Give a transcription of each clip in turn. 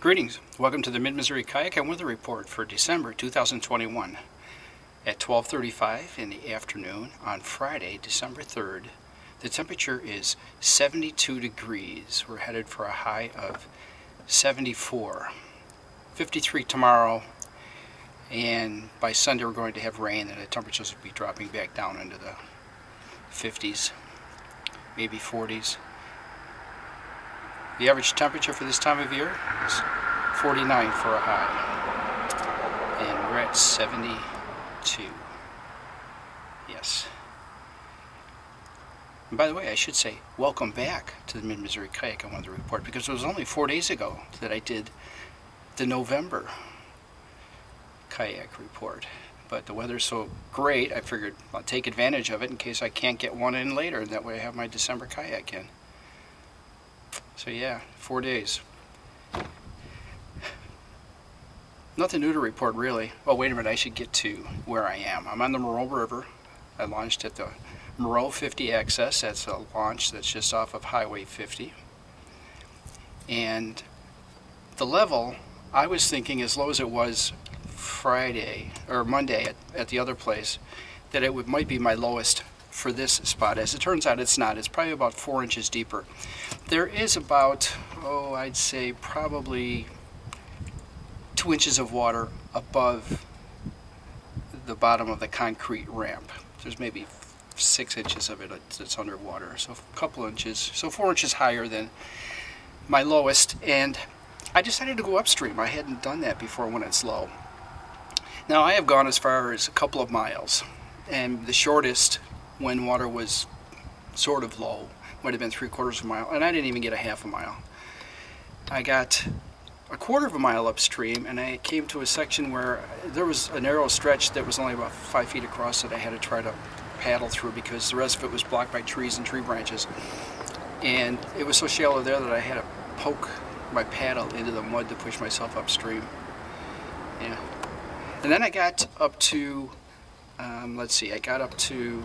Greetings. Welcome to the Mid-Missouri Kayak and Weather Report for December 2021 at 12:35 in the afternoon on Friday, December 3rd. The temperature is 72 degrees. We're headed for a high of 74. 53 tomorrow, and by Sunday we're going to have rain and the temperatures will be dropping back down into the 50s, maybe 40s. The average temperature for this time of year is 49 for a high, and we're at 72. Yes. And by the way, I should say welcome back to the Mid-Missouri Kayak and Weather Report, because it was only 4 days ago that I did the November kayak report. But the weather's so great, I figured I'll take advantage of it in case I can't get one in later, and that way I have my December kayak in. So yeah, 4 days. Nothing new to report really. Oh, wait a minute, I should get to where I am. I'm on the Moreau River. I launched at the Moreau 50 access. That's a launch that's just off of Highway 50. And the level, I was thinking as low as it was Friday or Monday at the other place, that it might be my lowest for this spot. As it turns out, it's not. It's probably about 4 inches deeper. There is about, I'd say probably 2 inches of water above the bottom of the concrete ramp. There's maybe 6 inches of it that's underwater, so a couple inches, so 4 inches higher than my lowest. And I decided to go upstream. I hadn't done that before when it's low. Now I have gone as far as a couple of miles, and the shortest when water was sort of low might have been 3/4 of a mile, and I didn't even get a half a mile. I got a 1/4 of a mile upstream, and I came to a section where there was a narrow stretch that was only about 5 feet across that I had to try to paddle through because the rest of it was blocked by trees and tree branches. And it was so shallow there that I had to poke my paddle into the mud to push myself upstream. Yeah. And then I got up to, I got up to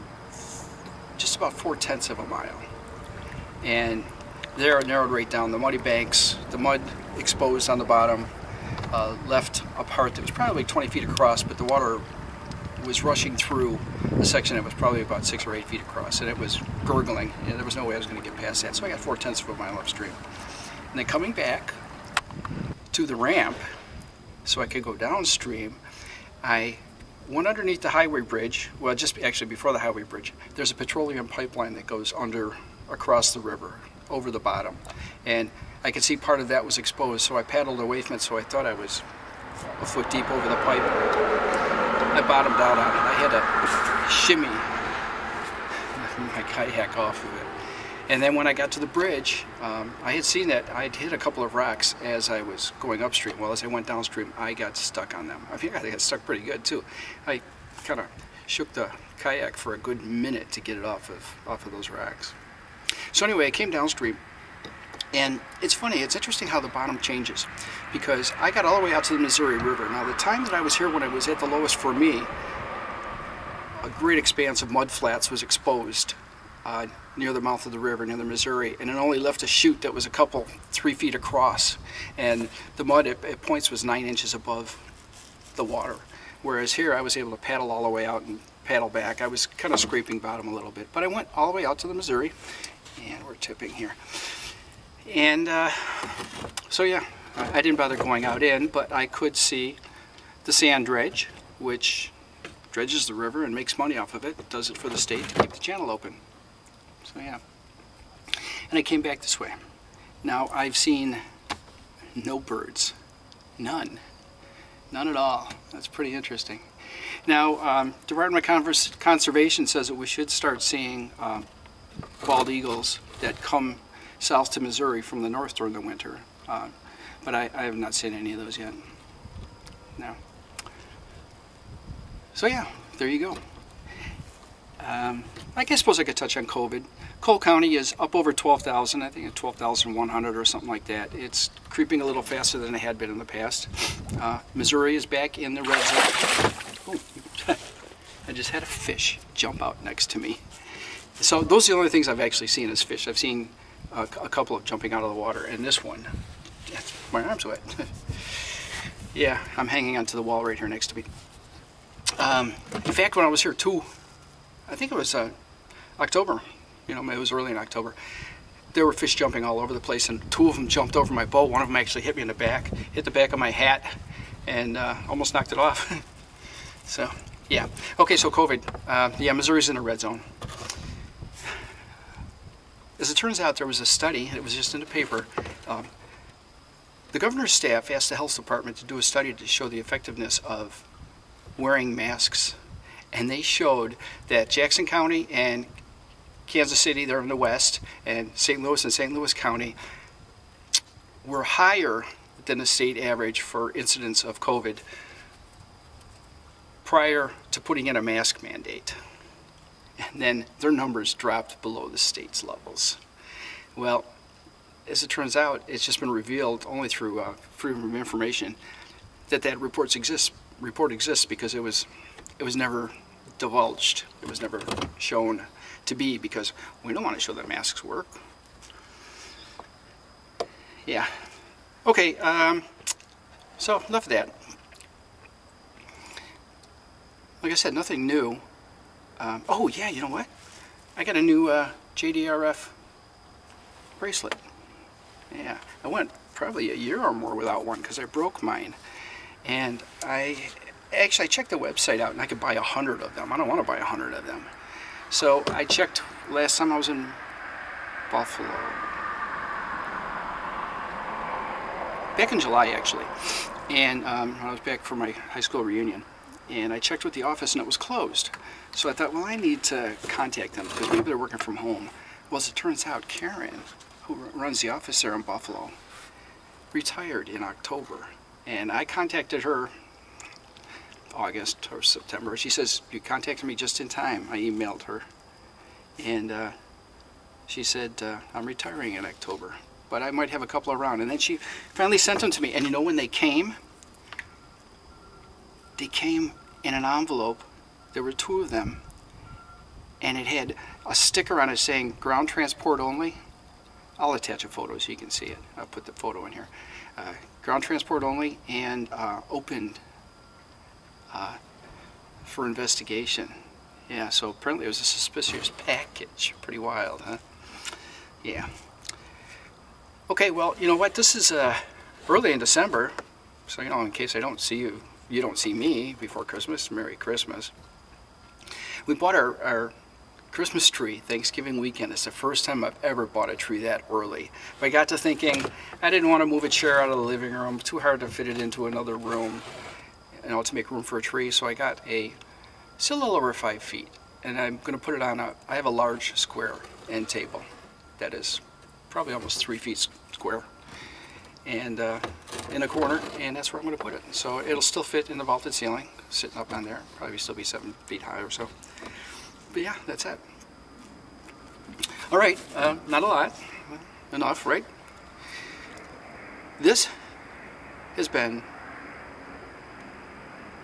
just about 4/10 of a mile. And there it narrowed right down. The muddy banks, the mud exposed on the bottom, left a part that was probably 20 feet across, but the water was rushing through a section that was probably about 6 or 8 feet across, and it was gurgling, and there was no way I was going to get past that. So I got 4/10 of a mile upstream. And then coming back to the ramp so I could go downstream, I went underneath the highway bridge. Well, just actually before the highway bridge, there's a petroleum pipeline that goes across the river, over the bottom. And I could see part of that was exposed, so I paddled away from it, so I thought I was a foot deep over the pipe. I bottomed out on it. I had to shimmy my kayak off of it. And then when I got to the bridge, I had seen that I'd hit a couple of rocks as I was going upstream. Well, as I went downstream, I got stuck on them. I think I got stuck pretty good too. I kind of shook the kayak for a good minute to get it off of those rocks. So anyway, I came downstream, and it's funny, it's interesting how the bottom changes, because I got all the way out to the Missouri River. Now, the time that I was here when I was at the lowest for me, a great expanse of mud flats was exposed near the mouth of the river, near the Missouri, and it only left a chute that was a couple, 3 feet across, and the mud at points was 9 inches above the water. Whereas here I was able to paddle all the way out and paddle back. I was kind of scraping bottom a little bit, but I went all the way out to the Missouri, and we're tipping here. And so yeah, I didn't bother going out in, but I could see the sand dredge, which dredges the river and makes money off of it. It does it for the state to keep the channel open. So yeah, and I came back this way. Now I've seen no birds, none at all. That's pretty interesting. Now, Department of Conservation says that we should start seeing bald eagles that come south to Missouri from the north during the winter, but I have not seen any of those yet. No. So yeah, there you go. I suppose I could touch on COVID. Cole County is up over 12,000, I think at 12,100 or something like that. It's creeping a little faster than it had been in the past. Missouri is back in the red zone. Oh, I just had a fish jump out next to me. So those are the only things I've actually seen as fish. I've seen a couple of jumping out of the water, and this one My arm's wet. Yeah, I'm hanging onto the wall right here next to me. In fact, when I was here too, I think it was October, you know, it was early in October, there were fish jumping all over the place, and two of them jumped over my boat. One of them actually hit me in the back, hit the back of my hat, and almost knocked it off. So, yeah. Okay, so COVID. Yeah, Missouri's in a red zone. As it turns out, there was a study, it was just in the paper. The governor's staff asked the health department to do a study to show the effectiveness of wearing masks. And they showed that Jackson County and Kansas City, they're in the west, and St. Louis and St. Louis County were higher than the state average for incidence of COVID prior to putting in a mask mandate. And then their numbers dropped below the state's levels. Well, as it turns out, it's just been revealed only through Freedom of Information that report exists because it was never divulged. It was never shown to be, because we don't want to show that masks work. Yeah. Okay, so enough of that. Like I said, nothing new. Oh yeah, you know what? I got a new JDRF bracelet. Yeah, I went probably a year or more without one because I broke mine. And I checked the website out, and I could buy 100 of them. I don't want to buy 100 of them. So I checked last time I was in Buffalo. Back in July, actually. And I was back for my high school reunion. And I checked with the office, and it was closed. So I thought, well, I need to contact them because maybe they're working from home. Well, as it turns out, Karen, who runs the office there in Buffalo, retired in October. And I contacted her August or September. She says, you contacted me just in time. I emailed her. And she said, I'm retiring in October, but I might have a couple around. And then she finally sent them to me. And you know when they came? They came in an envelope. There were 2 of them. And it had a sticker on it saying ground transport only. I'll attach a photo so you can see it. I'll put the photo in here. Ground transport only, and opened for investigation. Yeah, so apparently it was a suspicious package. Pretty wild, huh? Yeah. Okay, well, you know what? This is early in December, so, you know, in case I don't see you, you don't see me before Christmas. Merry Christmas. We bought our Christmas tree Thanksgiving weekend. It's the first time I've ever bought a tree that early. But I got to thinking, I didn't want to move a chair out of the living room. Too hard to fit it into another room, you know, to make room for a tree. So I got still a little over 5 feet, and I'm going to put it on I have a large square end table that is probably almost 3 feet square, and in a corner, and that's where I'm going to put it. So it'll still fit in the vaulted ceiling, sitting up on there. Probably still be 7 feet high or so. But yeah, that's it. All right, not a lot, enough, right? This has been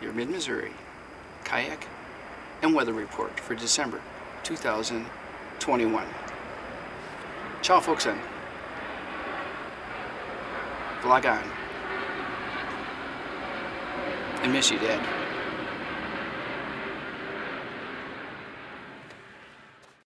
your Mid-Missouri Kayak and Weather Report for December 2021. Ciao, folks, and vlog on. I miss you, Dad.